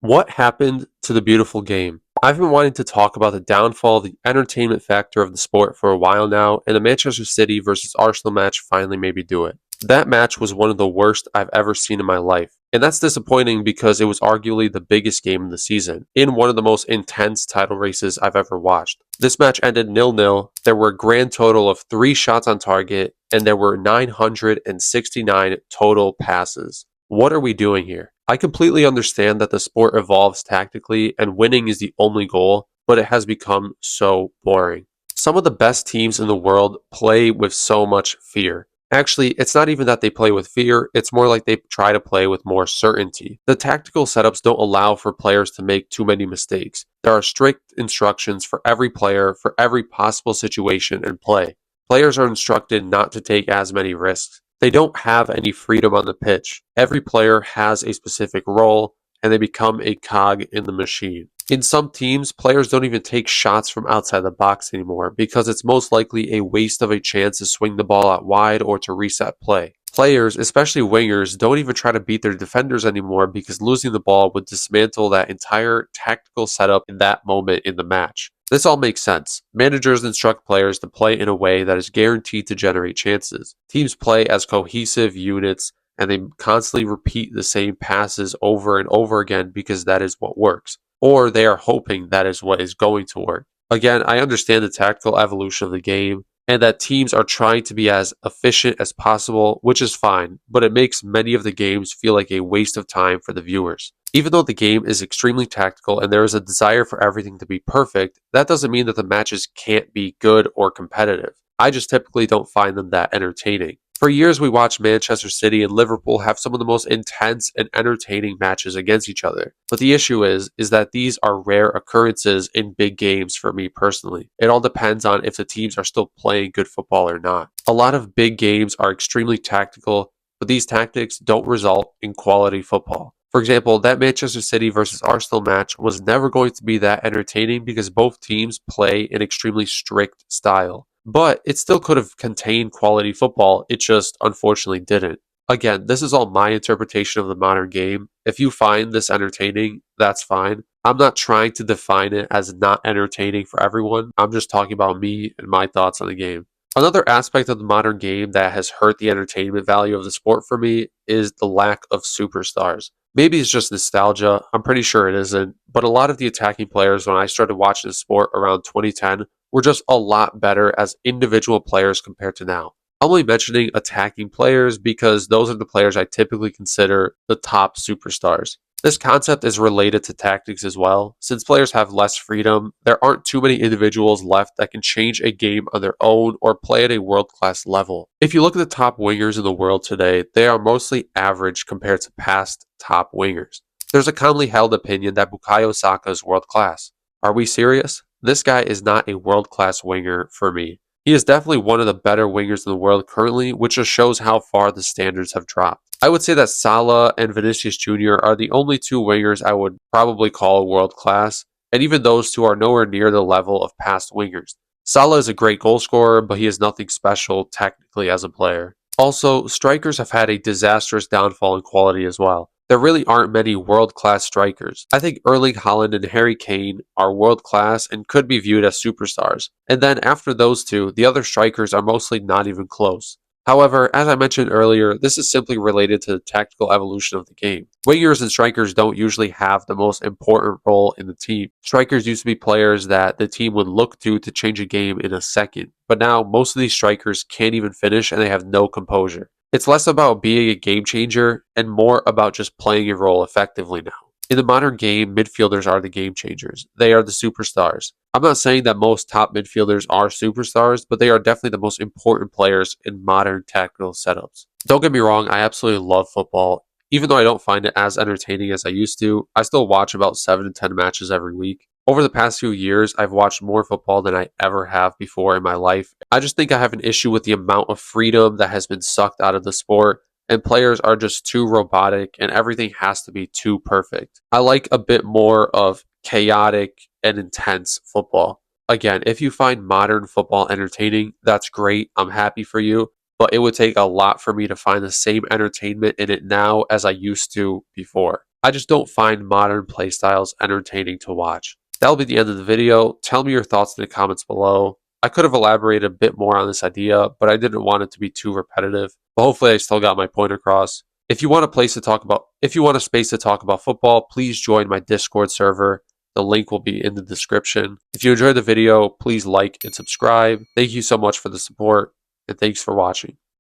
What happened to the beautiful game? I've been wanting to talk about the downfall of the entertainment factor of the sport for a while now, and the Manchester City versus Arsenal match finally made me do it. That match was one of the worst I've ever seen in my life, and that's disappointing because it was arguably the biggest game of the season, in one of the most intense title races I've ever watched. This match ended 0-0. There were a grand total of 3 shots on target, and there were 969 total passes. What are we doing here? I completely understand that the sport evolves tactically and winning is the only goal, but it has become so boring. Some of the best teams in the world play with so much fear. Actually, it's not even that they play with fear, it's more like they try to play with more certainty. The tactical setups don't allow for players to make too many mistakes. There are strict instructions for every player for every possible situation and play. Players are instructed not to take as many risks. They don't have any freedom on the pitch. Every player has a specific role, and they become a cog in the machine. In some teams, players don't even take shots from outside the box anymore because it's most likely a waste of a chance to swing the ball out wide or to reset play. Players, especially wingers, don't even try to beat their defenders anymore because losing the ball would dismantle that entire tactical setup in that moment in the match. This all makes sense. Managers instruct players to play in a way that is guaranteed to generate chances. Teams play as cohesive units and they constantly repeat the same passes over and over again because that is what works. Or they are hoping that is what is going to work. Again, I understand the tactical evolution of the game and that teams are trying to be as efficient as possible, which is fine, but it makes many of the games feel like a waste of time for the viewers. Even though the game is extremely tactical and there is a desire for everything to be perfect, that doesn't mean that the matches can't be good or competitive. I just typically don't find them that entertaining. For years, we watched Manchester City and Liverpool have some of the most intense and entertaining matches against each other. But the issue is that these are rare occurrences in big games for me personally. It all depends on if the teams are still playing good football or not. A lot of big games are extremely tactical, but these tactics don't result in quality football. For example, that Manchester City versus Arsenal match was never going to be that entertaining because both teams play an extremely strict style. But it still could have contained quality football, it just unfortunately didn't. Again, this is all my interpretation of the modern game. If you find this entertaining, that's fine. I'm not trying to define it as not entertaining for everyone. I'm just talking about me and my thoughts on the game. Another aspect of the modern game that has hurt the entertainment value of the sport for me is the lack of superstars. Maybe it's just nostalgia, I'm pretty sure it isn't, but a lot of the attacking players when I started watching the sport around 2010 were just a lot better as individual players compared to now. I'm only mentioning attacking players because those are the players I typically consider the top superstars. This concept is related to tactics as well. Since players have less freedom, there aren't too many individuals left that can change a game on their own or play at a world class level. If you look at the top wingers in the world today, they are mostly average compared to past top wingers. There's a commonly held opinion that Bukayo Saka is world class. Are we serious? This guy is not a world class winger for me. He is definitely one of the better wingers in the world currently, which just shows how far the standards have dropped. I would say that Salah and Vinicius Jr. are the only two wingers I would probably call world class, and even those two are nowhere near the level of past wingers. Salah is a great goal scorer, but he is nothing special technically as a player. Also, strikers have had a disastrous downfall in quality as well. There really aren't many world-class strikers. I think Erling Haaland and Harry Kane are world-class and could be viewed as superstars. And then after those two, the other strikers are mostly not even close. However, as I mentioned earlier, this is simply related to the tactical evolution of the game. Wingers and strikers don't usually have the most important role in the team. Strikers used to be players that the team would look to change a game in a second. But now, most of these strikers can't even finish and they have no composure. It's less about being a game changer and more about just playing your role effectively now. In the modern game, midfielders are the game changers. They are the superstars. I'm not saying that most top midfielders are superstars, but they are definitely the most important players in modern tactical setups. Don't get me wrong, I absolutely love football. Even though I don't find it as entertaining as I used to, I still watch about 7 to 10 matches every week. Over the past few years, I've watched more football than I ever have before in my life. I just think I have an issue with the amount of freedom that has been sucked out of the sport, and players are just too robotic, and everything has to be too perfect. I like a bit more of chaotic and intense football. Again, if you find modern football entertaining, that's great. I'm happy for you. But it would take a lot for me to find the same entertainment in it now as I used to before. I just don't find modern playstyles entertaining to watch. That'll be the end of the video. Tell me your thoughts in the comments below. I could have elaborated a bit more on this idea, but I didn't want it to be too repetitive. But hopefully I still got my point across. If you want a space to talk about football, please join my Discord server. The link will be in the description. If you enjoyed the video, please like and subscribe. Thank you so much for the support, and thanks for watching.